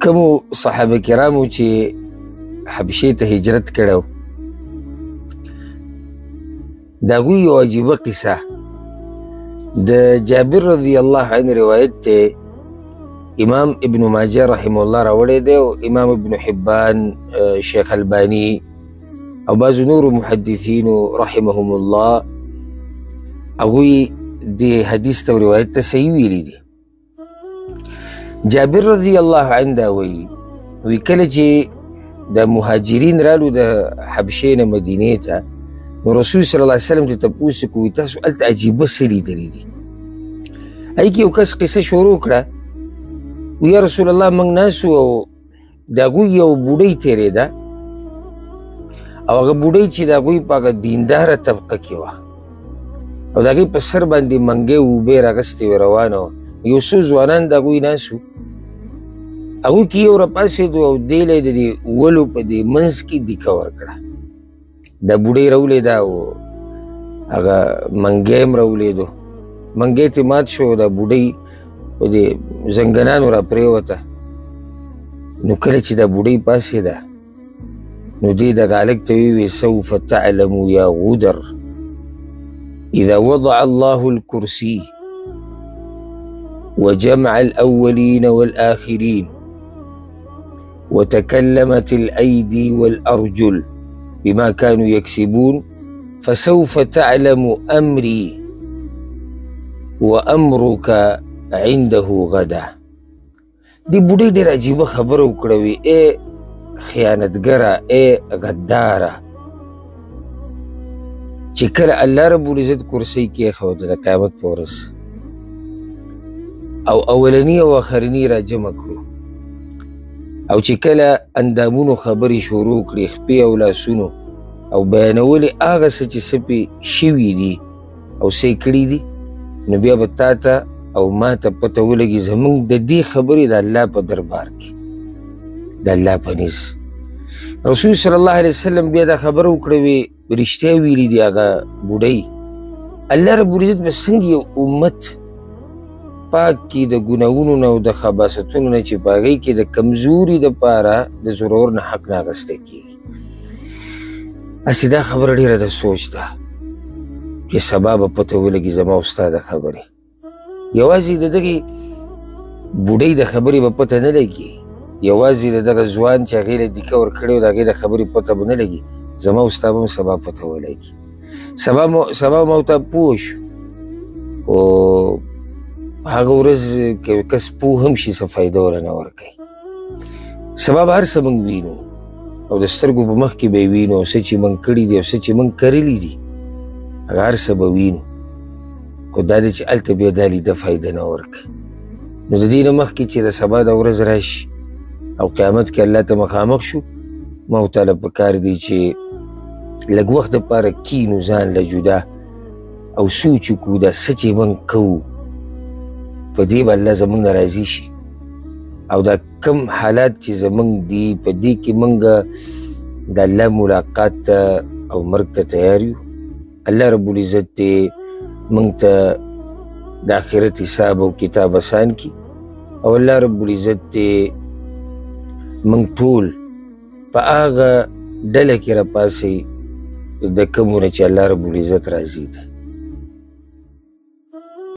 کومو صحابه کرامو چې حبشې ته هجرت کړی د هغوی یو عجیبه قصه د جابر رضی الله عنه روایت ته امام ابن ماجه رحم الله راوړی دی او امام ابن حبان شیخ البانی او بعضو نور محدثینو رحمهم الله هغوی د حدیث ته روایت ته صحیح ویلی دي. جابر رضی الله عنه دا وی کله چې د مهاجرین رالو د حبشې نه مدینې ته نو رسول صلی الله علیه وسلم ته تپوس کوي تاسو هلته عجیبه څه لیدلي دي؟ هغې کې یو کس قصه شروع کړه و یا رسول الله موږ ناست وو او د هغوی یو بوډۍ تېرېده او هغه بوډۍ چې د هغوی په هغه دینداره طبقه کې وه او د هغې په سر باندې منګۍ اوبې راغستې وې روانه وه. یو څو ځوانان د هغوی ناست وو هغوی کې یو راپاڅېدو او دی له یې د دې ولو په دې منځ کې دیکه ورکړه. دا بوډۍ راولېده او هغه منګی هم راولېدو، منګی ترې مات شو او دا بوډۍ په دې زنګنانو را پرېوته. نو کله چې دا بوډۍ پاڅېده نو دې دغه هلک ته ویې سوف تعلم یا غدر اذا وضع الله الكرسي وجمع الأولين والآخرين وتكلمت الأيدي والأرجل بما كانوا يكسبون فسوف تعلم أمري وأمرك عنده غدا. دی بوډۍ ډېر عجیبه خبره وکړه وی ای خیانتګره ای غداره چې کله الله رب العزت کرسۍ کېښوده د قیامت په ورځ او اولنی او آخرنی را جمع کړو او چې کله اندامونو خبرې شروع کړي خپې او لاسونو او بیانولې هغه څه چې څه پې شوي دي او څه یې کړي دي نو بیا به تا ته او ما ته پته ولګي زموږ د دې خبرې د الله په دربار کې د الله په نیز. رسول صلی الله علیه وسلم بیا دا خبره وکړه وی رښتیا ویلي دي هغه بوډۍ الله رب العزت به څنګه یو امت پاک کی د ګناهونو نه او د خباثتونو نه چې په هغې کې د کمزوري دپاره د زورور نه حق نه اخیستی کېږي. هسې دا خبره ډېره د سوچ ده چې سبا به پته ولګي زما او ستا د خبرې. یوازې د دغې بوډۍ د خبرې به پته نه لګي، یوازې د دغه ځوان چې هغې له دیکه ورکړې و د هغې د خبرې پته به نه لګي، زما او ستا به هم سبا پته ولګي. سبا ما ورته پوه شو خو هغه ورځ که یو کس پوه هم شي څه فایده وله نه ورکوي. سبا به هر څه موږ وینو او د سترګو په مخ کې به یې وینو او څه چې موږ کړي دي او څه چې موږ کرلي دي هغه هر څه به وینو، خو دا دی چې هلته بیا دا لیده فایده نه ورکوي. نو د دې نه مخکې چې د سبا د ورځ راشي او قیامت کې الله ته مخامخ شو ما ورته پکار دی چې لږ وخت دپاره کینو ځان له جدا او سوچ وکړو دا څه چې موږ کوو په دې به الله زموږ نه راضي شي او دا کم حالات چې زموږ دي په دې کې موږ د الله ملاقات ته او مرګ ته تیار یو. الله رب العزت دې موږ ته د آخرت حساب او کتاب آسان کړي او الله رب العزت دې موږ ټول په هغه ډله کې راپاسئ د کومو نه چې الله رب العزت راضي دی.